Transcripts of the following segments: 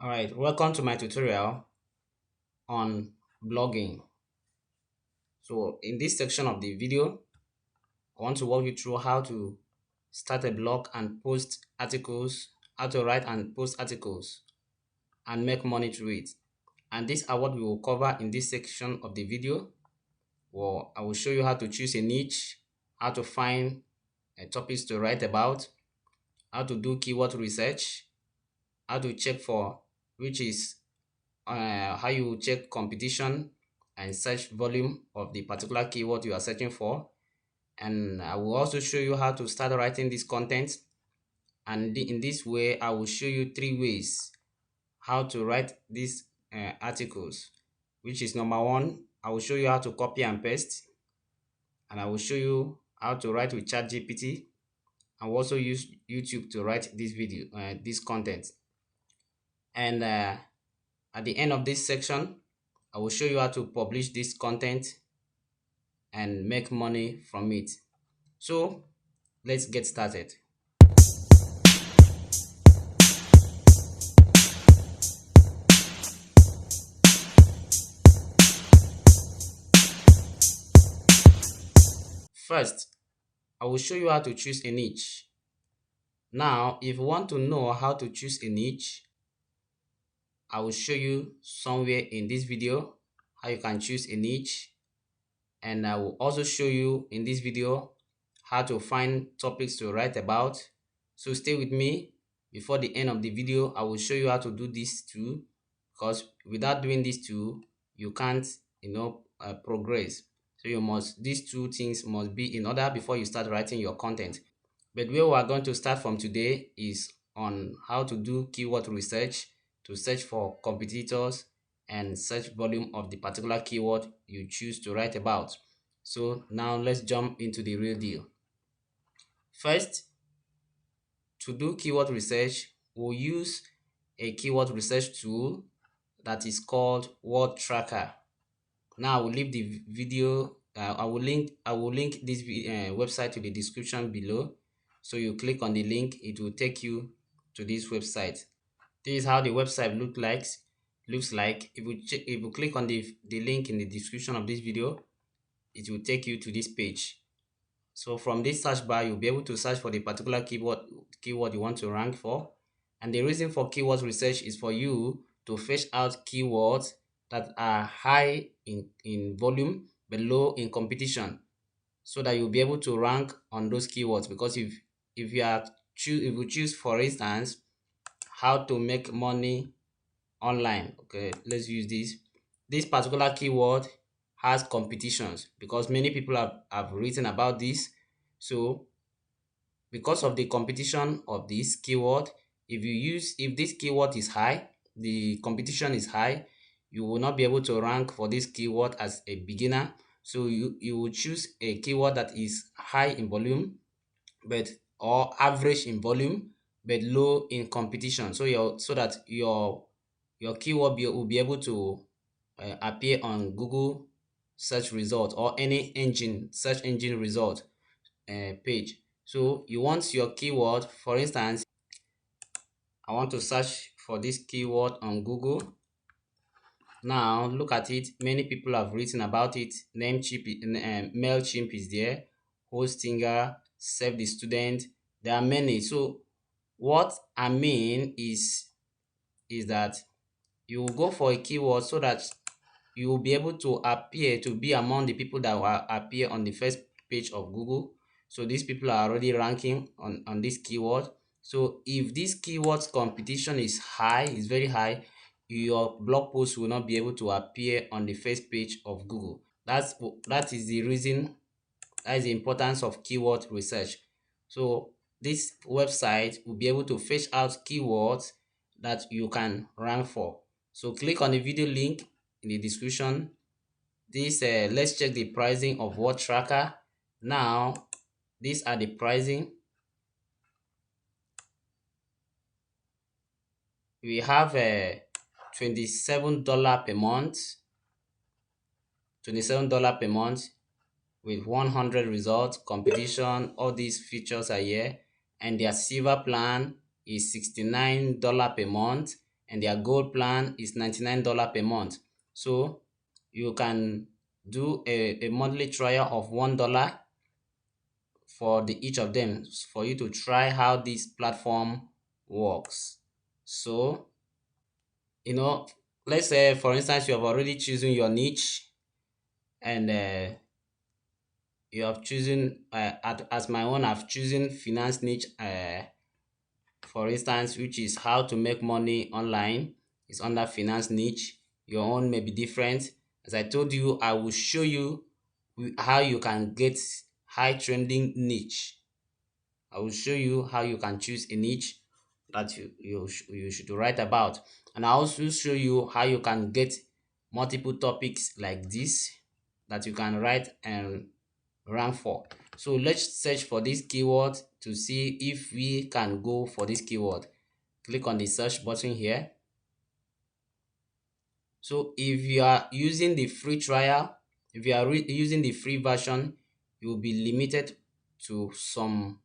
All right, welcome to my tutorial on blogging. So in this section of the video, I want to walk you through how to start a blog and post articles, how to write and post articles and make money through it. And these are what we will cover in this section of the video. Well, I will show you how to choose a niche, how to find topics to write about, how to do keyword research, how to check for which is how you check competition and search volume of the particular keyword you are searching for. And I will also show you how to start writing this content. And in this way, I will show you 3 ways how to write these articles, which is number one, I will show you how to copy and paste. And I will show you how to write with ChatGPT. I will also use YouTube to write this video, this content. And at the end of this section, I will show you how to publish this content and make money from it. So let's get started. First, I will show you how to choose a niche. Now, if you want to know how to choose a niche, I will show you somewhere in this video how you can choose a niche, and I will also show you in this video how to find topics to write about. So stay with me. Before the end of the video, I will show you how to do this too, because without doing this too, you can't progress. So these two things must be in order before you start writing your content. But where we are going to start from today is on how to do keyword research to search for competitors and search volume of the particular keyword you choose to write about. So now let's jump into the real deal. First, to do keyword research, we'll use a keyword research tool that is called Wordtracker. Now I will leave the video. I will link this website to the description below. So you click on the link, it will take you to this website. This is how the website looks like. If you click on the link in the description of this video, it will take you to this page. So from this search bar, you'll be able to search for the particular keyword you want to rank for. And the reason for keyword research is for you to fetch out keywords that are high in volume but low in competition, so that you'll be able to rank on those keywords. Because if you choose, for instance, how to make money online, okay, let's use this particular keyword has competitions because many people have written about this. So because of the competition of this keyword, if this keyword is high, the competition is high, you will not be able to rank for this keyword as a beginner. So you will choose a keyword that is high in volume but or average in volume but low in competition, so that your keyword will be able to appear on Google search result or any search engine result page. So you want your keyword, for instance, I want to search for this keyword on Google. Now look at it, many people have written about it. Mailchimp is there, Hostinger, Save the Student, there are many. So what I mean is that you will go for a keyword so that you will be able to appear to be among the people that will appear on the first page of Google. So these people are already ranking on this keyword. So if this keyword's competition is high, is very high, your blog post will not be able to appear on the first page of Google. That is the reason, that is the importance of keyword research. So this website will be able to fetch out keywords that you can rank for. So click on the video link in the description. Let's check the pricing of Wordtracker. Now these are the pricing. We have $27 per month, $27 per month with 100 results, competition, all these features are here. And their silver plan is $69 per month, and their gold plan is $99 per month. So you can do a monthly trial of $1 for each of them for you to try how this platform works. So, you know, let's say for instance you have already chosen your niche, and you have chosen as my own, I've chosen finance niche, for instance, which is how to make money online. It's under finance niche. Your own may be different. As I told you, I will show you how you can get high trending niche. I will show you how you can choose a niche that you should write about. And I also show you how you can get multiple topics like this that you can write and rank for. So let's search for this keyword to see if we can go for this keyword. Click on the search button here. So if you are using the free trial, if you are using the free version, you will be limited to some,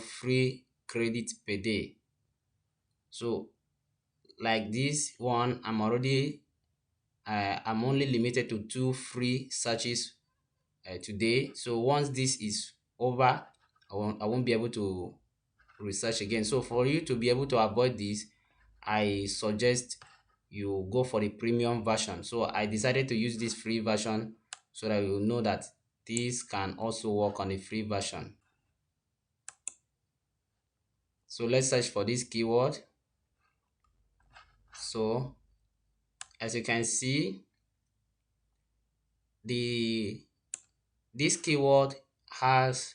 free credit per day. So like this one, I'm only limited to 2 free searches today. So once this is over, I won't be able to research again. So for you to be able to avoid this, I suggest you go for the premium version. So I decided to use this free version so that you know that this can also work on the free version. So let's search for this keyword. So as you can see, this keyword has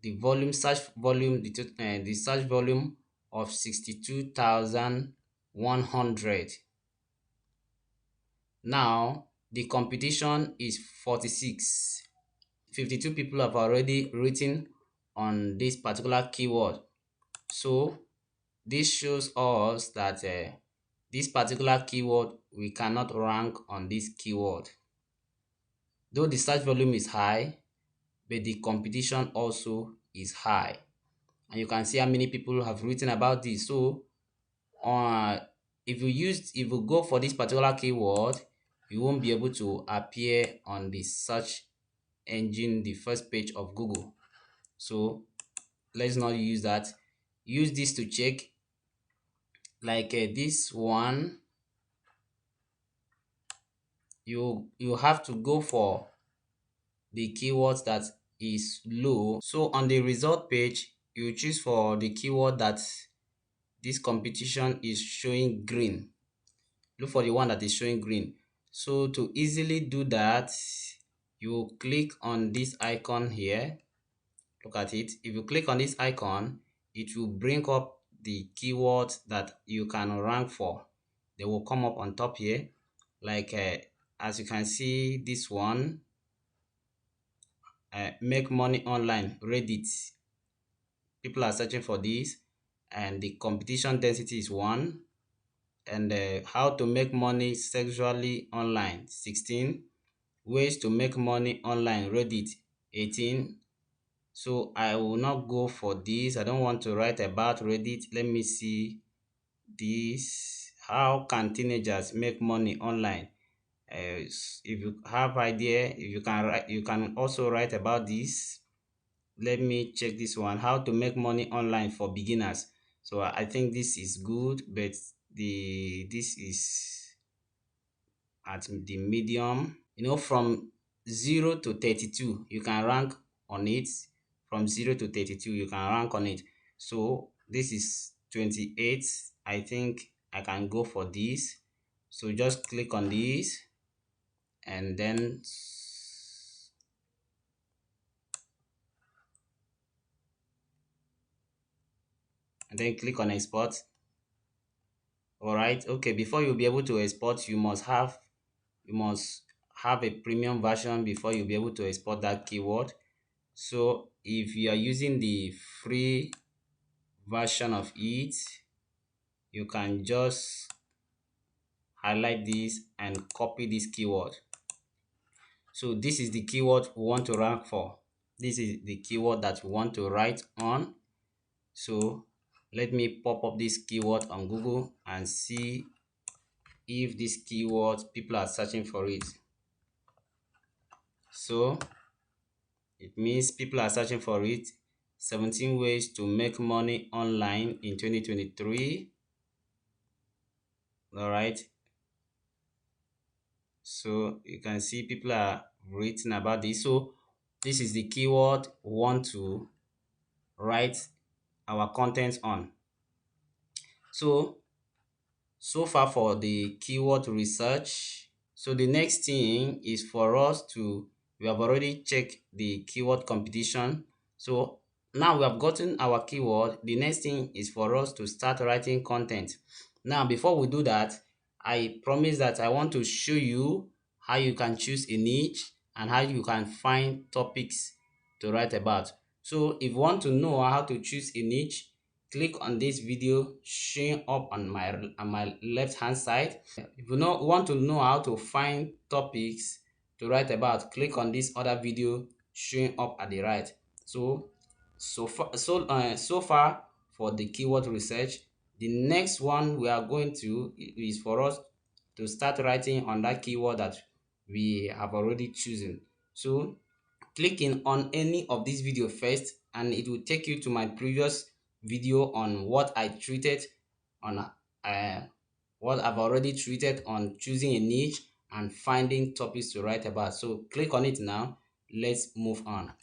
the search volume of 62,100. Now the competition is 46. 52 people have already written on this particular keyword. So this shows us that this particular keyword, we cannot rank on this keyword. Though the search volume is high, but the competition also is high. And you can see how many people have written about this. So if you go for this particular keyword, you won't be able to appear on the search engine, the first page of Google. So let's not use that. Use this to check, like this one. You have to go for the keywords that is low. So on the result page, you choose for the keyword that this competition is showing green. Look for the one that is showing green. So to easily do that, you click on this icon here. Look at it. If you click on this icon, it will bring up the keywords that you can rank for. They will come up on top here, like as you can see, this one, make money online, Reddit. People are searching for this, and the competition density is 1. And how to make money sexually online, 16. Ways to make money online, Reddit, 18. So I will not go for this. I don't want to write about Reddit. Let me see this. How can teenagers make money online? If you have idea, if you can write, you can also write about this. Let me check this one. How to make money online for beginners. So I think this is good, but this is at the medium. From 0 to 32, you can rank on it. From 0 to 32, you can rank on it. So this is 28. I think I can go for this. So just click on this, and then click on export. All right. Okay, before you'll be able to export, you must have a premium version before you'll be able to export that keyword. So if you are using the free version of it, you can just highlight this and copy this keyword. So this is the keyword we want to rank for. This is the keyword that we want to write on. So Let me pop up this keyword on Google and see if this keyword people are searching for it. So it means people are searching for it. 17 ways to make money online in 2023. All right. So you can see people are written about this. So this is the keyword we want to write our content on. So far for the keyword research. So the next thing is for us to, we have already checked the keyword competition. So now we have gotten our keyword. The next thing is for us to start writing content. Now, before we do that, I promise that I want to show you how you can choose a niche and how you can find topics to write about. So if you want to know how to choose a niche, click on this video showing up on my left hand side. If you want to know how to find topics to write about, click on this other video showing up at the right. So far for the keyword research, the next one we are going to is for us to start writing on that keyword that we have already chosen. So clicking on any of these video first, and it will take you to my previous video on what I treated on what I've already treated on choosing a niche and finding topics to write about. So click on it now. Let's move on.